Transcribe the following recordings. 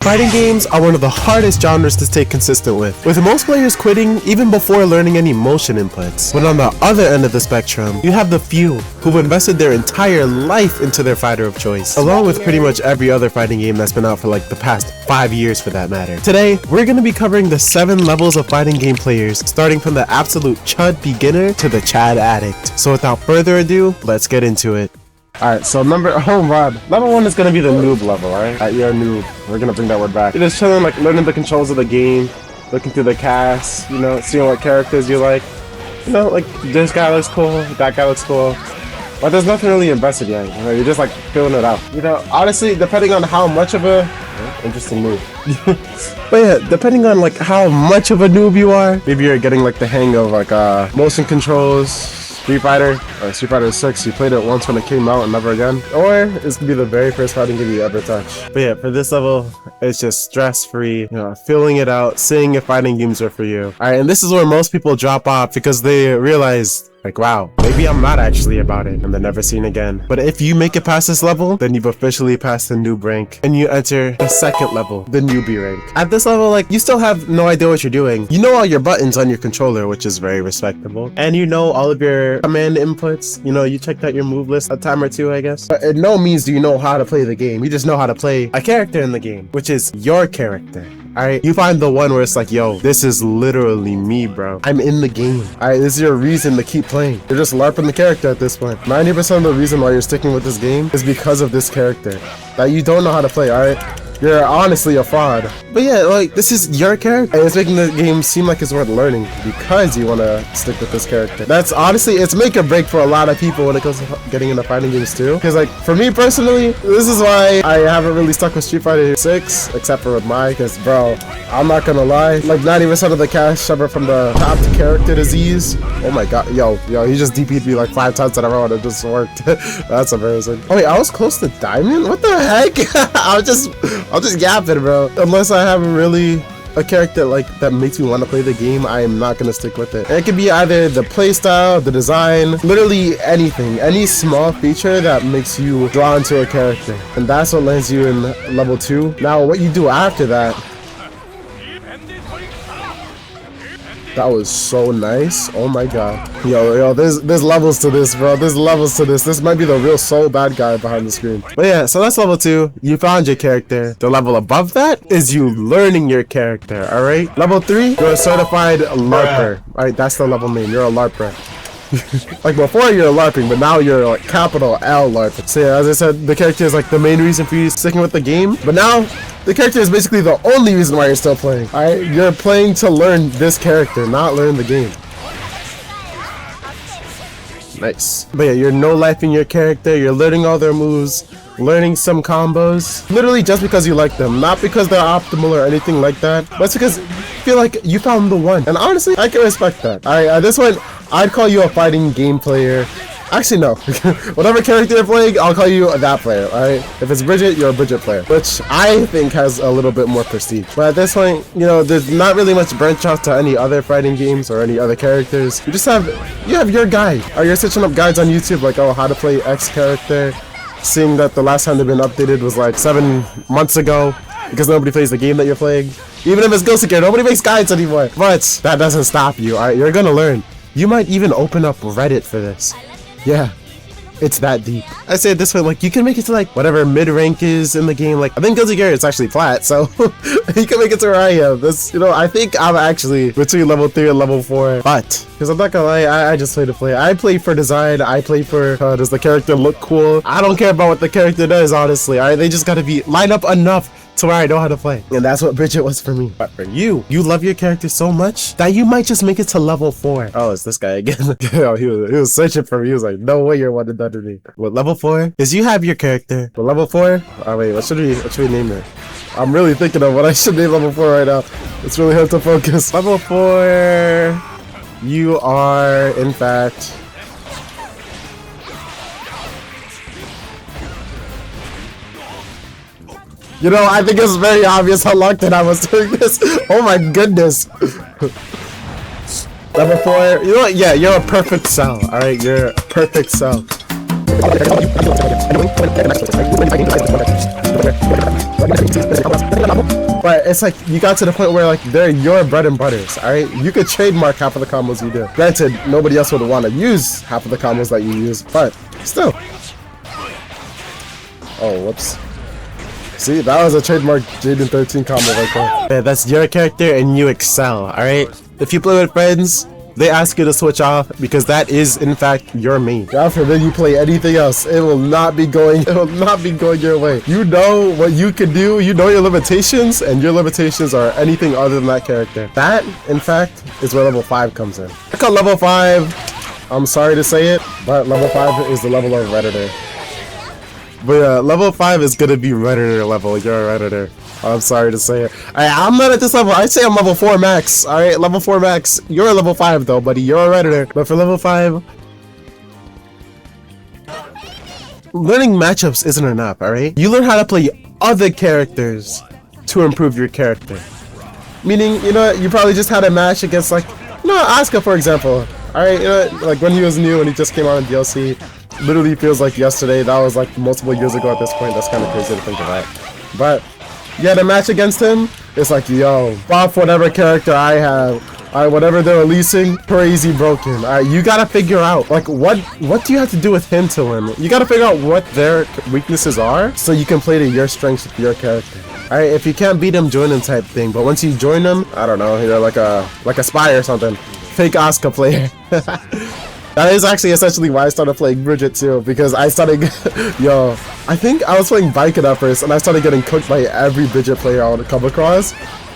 Fighting games are one of the hardest genres to stay consistent with most players quitting even before learning any motion inputs. But on the other end of the spectrum, you have the few who've invested their entire life into their fighter of choice, along with pretty much every other fighting game that's been out for like the past 5 years for that matter. Today, we're going to be covering the 7 levels of fighting game players, starting from the absolute chud beginner to the Chad addict. So without further ado, let's get into it. Alright, so level 1 is gonna be the noob level, alright? You're a noob. We're gonna bring that word back. You're just chilling, like learning the controls of the game, looking through the cast, you know, seeing what characters you like. You know, like this guy looks cool, that guy looks cool. But there's nothing really invested yet, you know, you're just like feeling it out. You know, honestly, depending on how much of a interesting move. But yeah, depending on like how much of a noob you are, maybe you're getting like the hang of like motion controls. Street Fighter 6, you played it once when it came out and never again, or it's gonna be the very first fighting game you ever touch. But yeah, for this level, it's just stress-free, you know, feeling it out, seeing if fighting games are for you. Alright, and this is where most people drop off because they realize, like, wow, maybe I'm not actually about it, and they're never seen again. But if you make it past this level, then you've officially passed the noob rank, and you enter the second level, the newbie rank. At this level, like, you still have no idea what you're doing. You know all your buttons on your controller, which is very respectable, and you know all of your command inputs. You know, you checked out your move list a time or two, I guess. But in no means do you know how to play the game. You just know how to play a character in the game, which is your character. Alright, you find the one where it's like, yo, this is literally me, bro. I'm in the game. Alright, this is your reason to keep playing. You're just LARPing the character at this point. 90% of the reason why you're sticking with this game is because of this character that you don't know how to play, alright? You're honestly a fraud. But yeah, like, this is your character, and it's making the game seem like it's worth learning because you want to stick with this character. That's honestly, it's make or break for a lot of people when it comes to getting into fighting games too. Because like, for me personally, this is why I haven't really stuck with Street Fighter 6, except for with Mai, because bro, I'm not gonna lie, like 90% of the cast suffer from the top character disease. Oh my god, yo, he just DP'd me like 5 times in a row and it just worked. That's embarrassing. Oh wait, I was close to Diamond? What the heck? I'm just yapping, bro. Unless I have really a character like that makes me want to play the game, I am not gonna stick with it. And it could be either the playstyle, the design, literally anything, any small feature that makes you draw into a character, and that's what lands you in level 2. Now, what you do after that. That was so nice. Oh my god. Yo, there's levels to this, bro. There's levels to this. This might be the real soul bad guy behind the screen. But yeah, so that's level 2. You found your character. The level above that is you learning your character, alright? Level 3, you're a certified LARPer. Alright, that's the level name. You're a LARPer. Like before you're LARPing, but now you're like capital L LARPing. So yeah, as I said, the character is like the main reason for you sticking with the game. But now, the character is basically the only reason why you're still playing. Alright, you're playing to learn this character, not learn the game. Nice. But yeah, you're no-lifing your character, you're learning all their moves, learning some combos, literally just because you like them, not because they're optimal or anything like that, but it's because you feel like you found the one. And honestly, I can respect that. Alright, at this point, I'd call you a fighting game player. Actually, no. Whatever character you're playing, I'll call you that player, alright? If it's Bridget, you're a Bridget player, which I think has a little bit more prestige. But at this point, you know, there's not really much branch out to any other fighting games or any other characters. You have your guide. Or you're searching up guides on YouTube, like, oh, how to play X character, seeing that the last time they've been updated was like 7 months ago, because nobody plays the game that you're playing. Even if it's Ghost Gear, nobody makes guides anymore. But that doesn't stop you, alright? You're gonna learn. You might even open up Reddit for this. Yeah, it's that deep. I say it this way, like, you can make it to like whatever mid-rank is in the game. Like, I think Ghost Gear is actually flat, so you can make it to where I am. This, you know, I think I'm actually between level 3 and level 4. But, because I'm not gonna lie, I just play to play. I play for design, I play for, does the character look cool? I don't care about what the character does, honestly. Alright, they just gotta be line up enough to where I know how to play. And that's what Bridget was for me. But for you love your character so much that you might just make it to level 4. Oh, it's this guy again. Yo, he was searching for me. He was like, no way you're one and done to me. What level 4 is you have your character. But level 4, oh wait, what should we name it? I'm really thinking of what I should name level 4 right now. It's really hard to focus. Level 4, you are in fact You know, I think it's very obvious how long that I was doing this. Oh my goodness. Level 4, you know what? Yeah, you're a perfect cell. Alright, you're a perfect cell. But it's like you got to the point where like they're your bread and butters, alright? You could trademark half of the combos you do. Granted, nobody else would want to use half of the combos that you use, but still. Oh, whoops. See, that was a trademark Jaden 13 combo right there. Yeah, that's your character and you excel, alright? If you play with friends, they ask you to switch off because that is in fact your main. God forbid you play anything else, it will not be going your way. You know what you can do, you know your limitations, and your limitations are anything other than that character. That, in fact, is where level 5 comes in. I call level 5, I'm sorry to say it, but level 5 is the level of Redditor. But yeah, level 5 is gonna be Redditor level. You're a Redditor. I'm sorry to say it. I'm not at this level. I'd say I'm level 4 max. Alright, level 4 max. You're a level 5 though, buddy. You're a Redditor. But for level 5, learning matchups isn't enough, alright? You learn how to play other characters to improve your character. Meaning, you know, you probably just had a match against, like, you know, Asuka, for example. Alright, you know, like when he was new and he just came out in DLC. Literally feels like yesterday. That was like multiple years ago at this point. That's kind of crazy to think of that. But you had a match against him. It's like, yo, buff whatever character I have. Alright, whatever they're releasing, crazy broken. Alright, you gotta figure out, like, what do you have to do with him to win? You gotta figure out what their weaknesses are so you can play to your strengths with your character. Alright, if you can't beat him, join him type thing. But once you join him, I don't know, you're like a spy or something. Fake Asuka player. That is actually essentially why I started playing Bridget too, because I started, yo, I think I was playing Viking at first, and I started getting cooked by every Bridget player I would come across.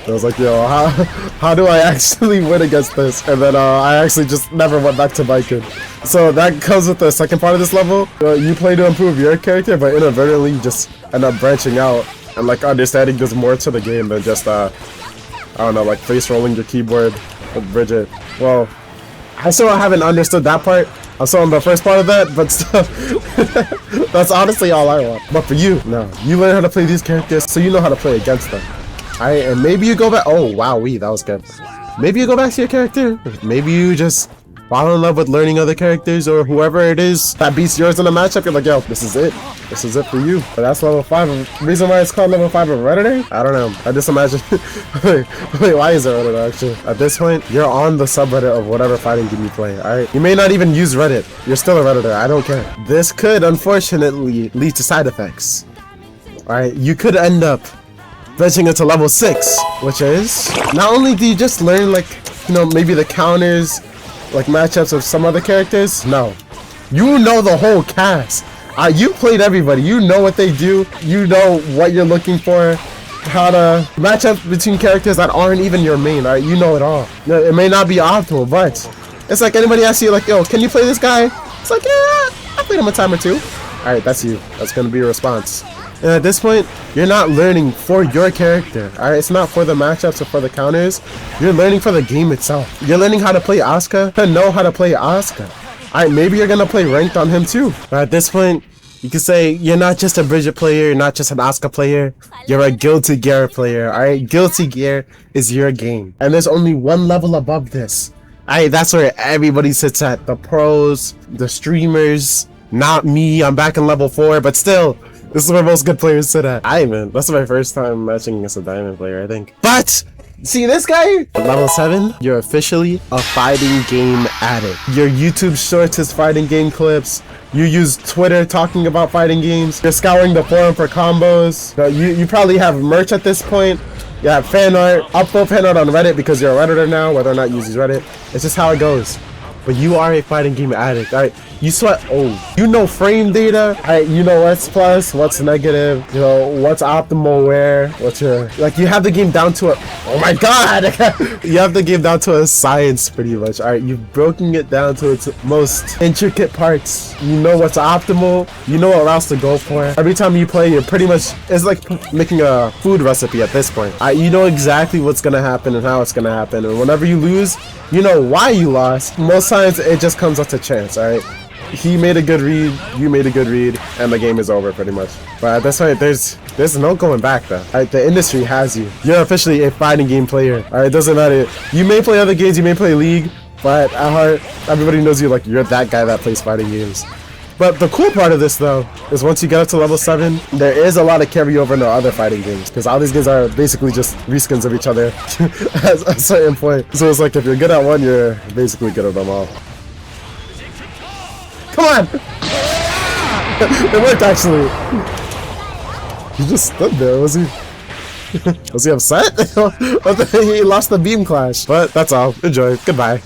I was like, yo, how do I actually win against this? And then I actually just never went back to Viking. So that comes with the second part of this level. You play to improve your character, but inadvertently you just end up branching out and like understanding there's more to the game than just, I don't know, like face rolling your keyboard with Bridget. Well, I still haven't understood that part. I'm still on the first part of that, but still, that's honestly all I want. But for you, no. You learn how to play these characters so you know how to play against them. Alright, and maybe you go back. Oh, wow, that was good. Maybe you go back to your character. Maybe you just fall in love with learning other characters or whoever it is that beats yours in a matchup. You're like, yo, this is it. This is it for you. But that's level 5. The reason why it's called level 5 of Redditor? I don't know. I just imagine. wait, why is it Redditor actually? At this point, you're on the subreddit of whatever fighting game you play. Alright? You may not even use Reddit. You're still a Redditor. I don't care. This could, unfortunately, lead to side effects. Alright? You could end up benching it to level 6, which is not only do you just learn, like, you know, maybe the counters, like matchups of some other characters. No, you know the whole cast. You played everybody. You know what they do. You know what you're looking for. How to match up between characters that aren't even your main. Alright, you know it all. It may not be optimal, but it's like anybody asks you, like, yo, can you play this guy? It's like, yeah, I played him a time or two. Alright, that's you. That's gonna be your response. And at this point, you're not learning for your character. Alright, it's not for the matchups or for the counters. You're learning for the game itself. You're learning how to play Asuka to know how to play Asuka. Alright, maybe you're gonna play ranked on him too. But at this point, you can say you're not just a Bridget player, you're not just an Asuka player, you're a Guilty Gear player. Alright, Guilty Gear is your game. And there's only one level above this. Alright, that's where everybody sits at. The pros, the streamers, not me. I'm back in level 4, but still, this is where most good players sit at. Man, that's my first time matching against a diamond player, I think. But see this guy? At level 7, you're officially a fighting game addict. Your YouTube shorts is fighting game clips. You use Twitter talking about fighting games. You're scouring the forum for combos. You probably have merch at this point. You have fan art. Upvote fan art on Reddit because you're a Redditor now, whether or not you use Reddit. It's just how it goes. But you are a fighting game addict. Alright, you sweat. Oh, you know frame data. Alright, you know what's plus, what's negative, you know what's optimal where, what's your, like, you have the game down to a, oh my god, you have the game down to a science pretty much. Alright, you've broken it down to its most intricate parts. You know what's optimal, you know what routes to go for. Every time you play, you're pretty much, it's like making a food recipe at this point. Alright, you know exactly what's gonna happen and how it's gonna happen, and whenever you lose, you know why you lost. Most times it just comes up to chance. Alright, he made a good read, you made a good read, and the game is over pretty much. But that's why there's no going back though. Alright, the industry has you. You're officially a fighting game player. Alright, it doesn't matter. You may play other games, you may play League, but at heart, everybody knows you, like, you're that guy that plays fighting games. But the cool part of this though is once you get up to level 7, there is a lot of carryover into other fighting games because all these games are basically just reskins of each other at a certain point. So it's like if you're good at one, you're basically good at them all. Come on! It worked actually. He just stood there, was he? Was he upset? He lost the beam clash. But that's all. Enjoy. Goodbye.